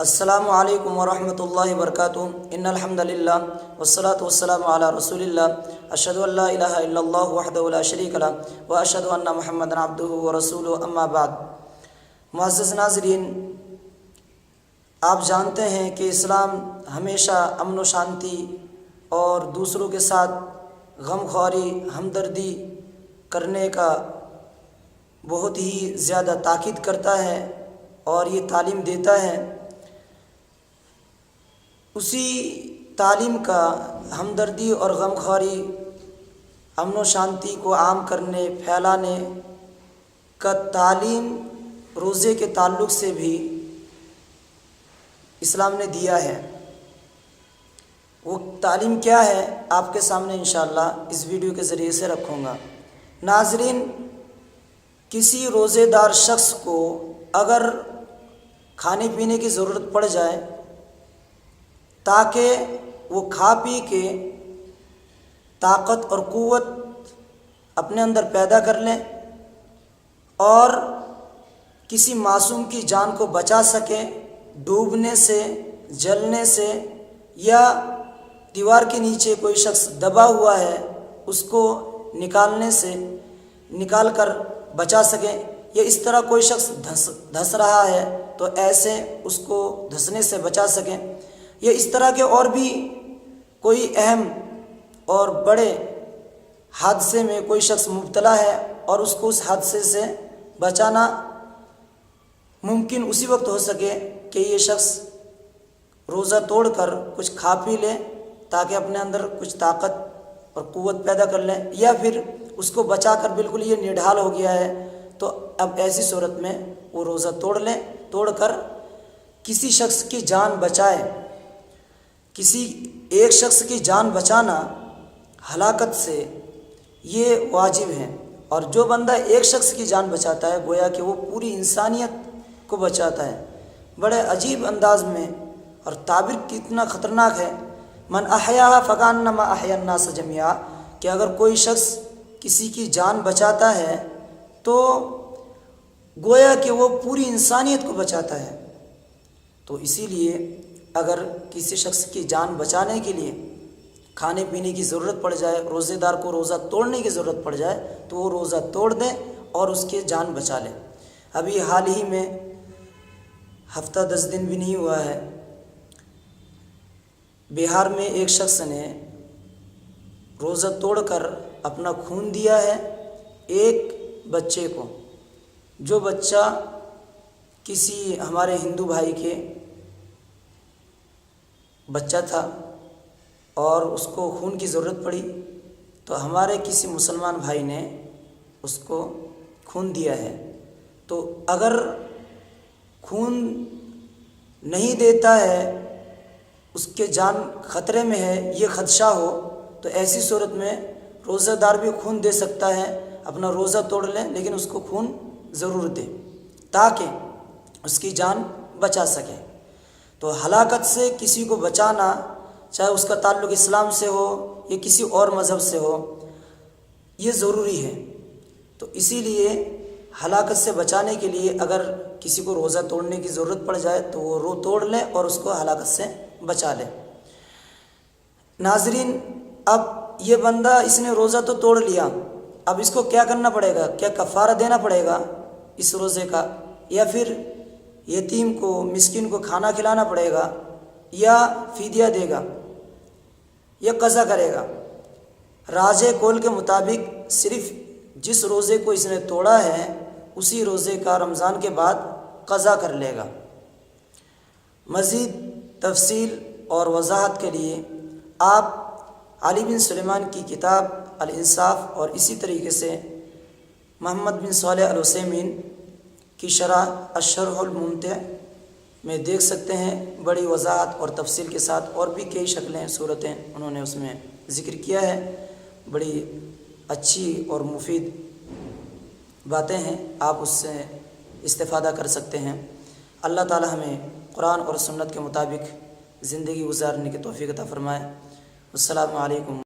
السلام علیکم ورحمۃ اللہ وبرکاتہ۔ ان الحمد للہ والصلاۃ والسلام علی رسول اللہ، اشہد ان لا الہ الا اللہ وحدہ لا شریک لہ واشہد ان محمدا عبدہ ورسولہ، اما بعد۔ معزز ناظرین، آپ جانتے ہیں کہ اسلام ہمیشہ امن و شانتی اور دوسروں کے ساتھ غم خواری ہمدردی کرنے کا بہت ہی زیادہ تاکید کرتا ہے اور یہ تعلیم دیتا ہے۔ اسی تعلیم کا ہمدردی اور غم خواری، امن و شانتی کو عام کرنے پھیلانے کا تعلیم روزے کے تعلق سے بھی اسلام نے دیا ہے۔ وہ تعلیم کیا ہے آپ کے سامنے انشاءاللہ اس ویڈیو کے ذریعے سے رکھوں گا۔ ناظرین، کسی روزے دار شخص کو اگر کھانے پینے کی ضرورت پڑ جائے تاکہ وہ کھا پی کے طاقت اور قوت اپنے اندر پیدا کر لیں اور کسی معصوم کی جان کو بچا سکے ڈوبنے سے، جلنے سے، یا دیوار کے نیچے کوئی شخص دبا ہوا ہے اس کو نکال کر بچا سکے، یا اس طرح کوئی شخص دھس رہا ہے تو ایسے اس کو دھسنے سے بچا سکیں، یا اس طرح کے اور بھی کوئی اہم اور بڑے حادثے میں کوئی شخص مبتلا ہے اور اس کو اس حادثے سے بچانا ممکن اسی وقت ہو سکے کہ یہ شخص روزہ توڑ کر کچھ کھا پی لے تاکہ اپنے اندر کچھ طاقت اور قوت پیدا کر لیں، یا پھر اس کو بچا کر بالکل یہ نڈھال ہو گیا ہے تو اب ایسی صورت میں وہ روزہ توڑ کر کسی شخص کی جان بچائے۔ کسی ایک شخص کی جان بچانا ہلاکت سے یہ واجب ہے، اور جو بندہ ایک شخص کی جان بچاتا ہے گویا کہ وہ پوری انسانیت کو بچاتا ہے۔ بڑے عجیب انداز میں، اور تعبیر کتنا خطرناک ہے، من احیاها فکانما احیا الناس جميعا، کہ اگر کوئی شخص کسی کی جان بچاتا ہے تو گویا کہ وہ پوری انسانیت کو بچاتا ہے۔ تو اسی لیے اگر کسی شخص کی جان بچانے کے لیے کھانے پینے کی ضرورت پڑ جائے، روزے دار کو روزہ توڑنے کی ضرورت پڑ جائے تو وہ روزہ توڑ دے اور اس کی جان بچا لے۔ ابھی حال ہی میں ہفتہ 10 دن بھی نہیں ہوا ہے، بہار میں ایک شخص نے روزہ توڑ کر اپنا خون دیا ہے ایک بچے کو، جو بچہ کسی ہمارے ہندو بھائی کے بچہ تھا اور اس کو خون کی ضرورت پڑی تو ہمارے کسی مسلمان بھائی نے اس کو خون دیا ہے۔ تو اگر خون نہیں دیتا ہے، اس کے جان خطرے میں ہے، یہ خدشہ ہو، تو ایسی صورت میں روزہ دار بھی خون دے سکتا ہے، اپنا روزہ توڑ لے لیکن اس کو خون ضرور دے تاکہ اس کی جان بچا سکے۔ تو ہلاکت سے کسی کو بچانا، چاہے اس کا تعلق اسلام سے ہو یا کسی اور مذہب سے ہو، یہ ضروری ہے۔ تو اسی لیے ہلاکت سے بچانے کے لیے اگر کسی کو روزہ توڑنے کی ضرورت پڑ جائے تو وہ توڑ لے اور اس کو ہلاکت سے بچا لے۔ ناظرین، اب یہ بندہ اس نے روزہ تو توڑ لیا، اب اس کو کیا کرنا پڑے گا؟ کیا کفارہ دینا پڑے گا اس روزے کا، یا پھر یتیم کو، مسکین کو کھانا کھلانا پڑے گا، یا فدیہ دے گا، یا قضا کرے گا؟ راجح قول کے مطابق صرف جس روزے کو اس نے توڑا ہے اسی روزے کا رمضان کے بعد قضا کر لے گا۔ مزید تفصیل اور وضاحت کے لیے آپ علی بن سلیمان کی کتاب الانصاف اور اسی طریقے سے محمد بن صالح العثیمین کی شرح الشرح الممتع میں دیکھ سکتے ہیں، بڑی وضاحت اور تفصیل کے ساتھ، اور بھی کئی شکلیں، صورتیں انہوں نے اس میں ذکر کیا ہے۔ بڑی اچھی اور مفید باتیں ہیں، آپ اس سے استفادہ کر سکتے ہیں۔ اللہ تعالی ہمیں قرآن اور سنت کے مطابق زندگی گزارنے کی توفیق عطا فرمائے۔ السلام علیکم۔